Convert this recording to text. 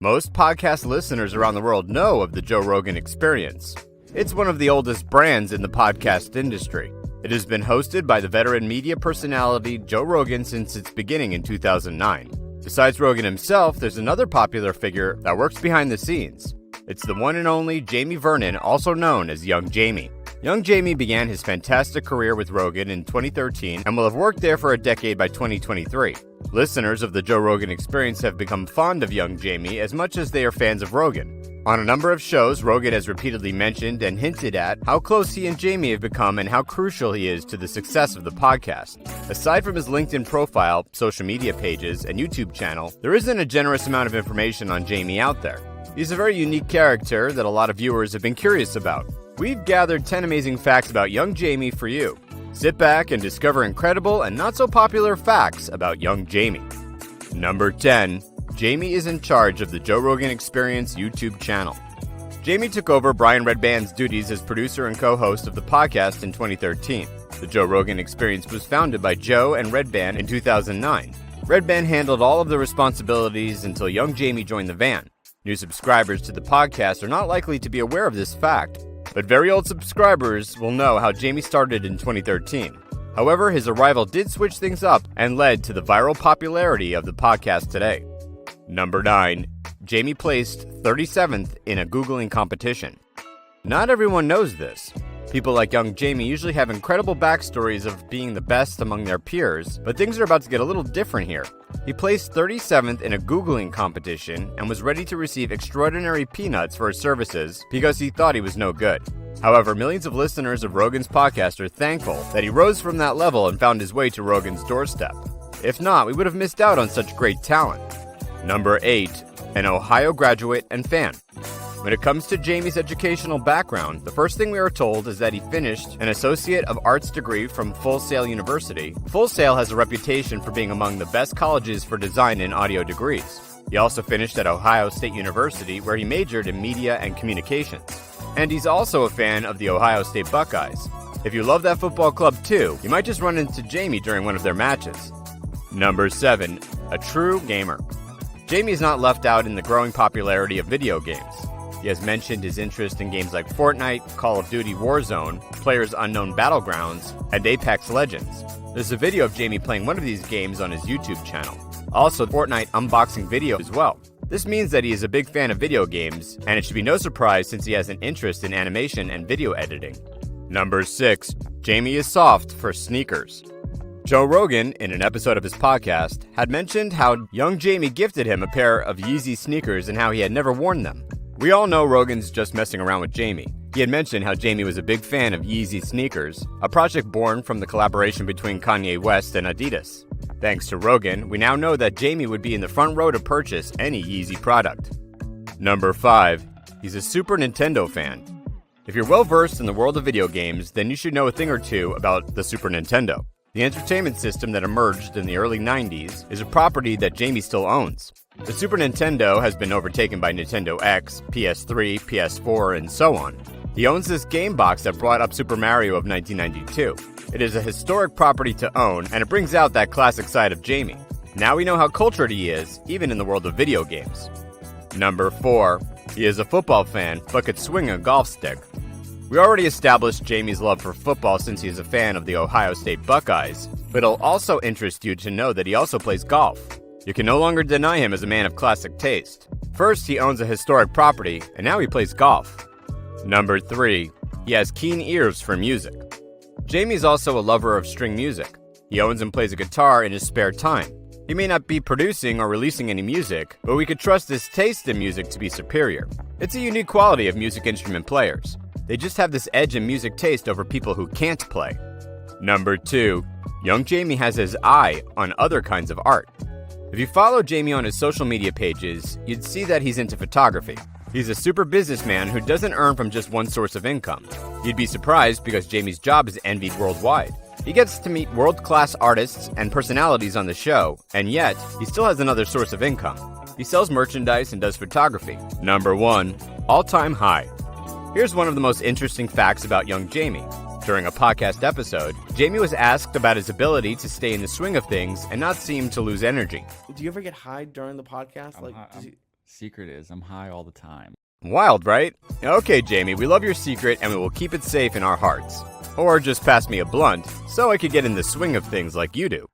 Most podcast listeners around the world know of the Joe Rogan Experience. It's one of the oldest brands in the podcast industry. It has been hosted by the veteran media personality Joe Rogan since its beginning in 2009. Besides Rogan himself, there's another popular figure that works behind the scenes. It's the one and only Jamie Vernon, also known as Young Jamie. Young Jamie began his fantastic career with Rogan in 2013 and will have worked there for a decade by 2023. Listeners of the Joe Rogan Experience have become fond of Young Jamie as much as they are fans of Rogan. On a number of shows, Rogan has repeatedly mentioned and hinted at how close he and Jamie have become and how crucial he is to the success of the podcast. Aside from his LinkedIn profile, social media pages, and YouTube channel, there isn't a generous amount of information on Jamie out there. He's a very unique character that a lot of viewers have been curious about. We've gathered 10 amazing facts about Young Jamie for you. Sit back and discover incredible and not so popular facts about Young Jamie. Number 10. Jamie is in charge of the Joe Rogan Experience YouTube channel. Jamie took over Brian Redban's duties as producer and co-host of the podcast in 2013. The Joe Rogan Experience was founded by Joe and Redban in 2009. Redban handled all of the responsibilities until Young Jamie joined the van. New subscribers to the podcast are not likely to be aware of this fact, but very old subscribers will know how Jamie started in 2013. However, his arrival did switch things up and led to the viral popularity of the podcast today. Number 9. Jamie placed 37th in a Googling competition. Not everyone knows this. People like Young Jamie usually have incredible backstories of being the best among their peers, but things are about to get a little different here. He placed 37th in a Googling competition and was ready to receive extraordinary peanuts for his services because he thought he was no good. However, millions of listeners of Rogan's podcast are thankful that he rose from that level and found his way to Rogan's doorstep. If not, we would have missed out on such great talent. Number 8. An Ohio graduate and fan. When it comes to Jamie's educational background, the first thing we are told is that he finished an Associate of Arts degree from Full Sail University. Full Sail has a reputation for being among the best colleges for design and audio degrees. He also finished at Ohio State University, where he majored in media and communications. And he's also a fan of the Ohio State Buckeyes. If you love that football club too, you might just run into Jamie during one of their matches. Number 7. A true gamer. Jamie is not left out in the growing popularity of video games. He has mentioned his interest in games like Fortnite, Call of Duty Warzone, PlayerUnknown's Battlegrounds, and Apex Legends. There's a video of Jamie playing one of these games on his YouTube channel. Also, Fortnite unboxing video as well. This means that he is a big fan of video games, and it should be no surprise since he has an interest in animation and video editing. Number 6. Jamie is soft for sneakers. Joe Rogan, in an episode of his podcast, had mentioned how Young Jamie gifted him a pair of Yeezy sneakers and how he had never worn them. We all know Rogan's just messing around with Jamie. He had mentioned how Jamie was a big fan of Yeezy sneakers, a project born from the collaboration between Kanye West and Adidas. Thanks to Rogan, we now know that Jamie would be in the front row to purchase any Yeezy product. Number 5. He's a Super Nintendo fan. If you're well versed in the world of video games, then you should know a thing or two about the Super Nintendo. The entertainment system that emerged in the early 90s is a property that Jamie still owns. The Super Nintendo has been overtaken by Nintendo X, PS3, PS4, and so on. He owns this game box that brought up Super Mario of 1992. It is a historic property to own, and it brings out that classic side of Jamie. Now we know how cultured he is, even in the world of video games. Number 4. He is a football fan, but could swing a golf stick. We already established Jamie's love for football since he is a fan of the Ohio State Buckeyes, but it'll also interest you to know that he also plays golf. You can no longer deny him as a man of classic taste. First, he owns a historic property, and now he plays golf. Number 3. He has keen ears for music. Jamie is also a lover of string music. He owns and plays a guitar in his spare time. He may not be producing or releasing any music, but we could trust his taste in music to be superior. It's a unique quality of music instrument players. They just have this edge in music taste over people who can't play. Number 2. Young Jamie has his eye on other kinds of art. If you follow Jamie on his social media pages, you'd see that he's into photography. He's a super businessman who doesn't earn from just one source of income. You'd be surprised because Jamie's job is envied worldwide. He gets to meet world-class artists and personalities on the show, and yet, he still has another source of income. He sells merchandise and does photography. Number 1. All-time high. Here's one of the most interesting facts about Young Jamie. During a podcast episode, Jamie was asked about his ability to stay in the swing of things and not seem to lose energy. Do you ever get high during the podcast? Secret is I'm high all the time. Wild, right? Okay, Jamie, we love your secret and we will keep it safe in our hearts. Or just pass me a blunt, so I could get in the swing of things like you do.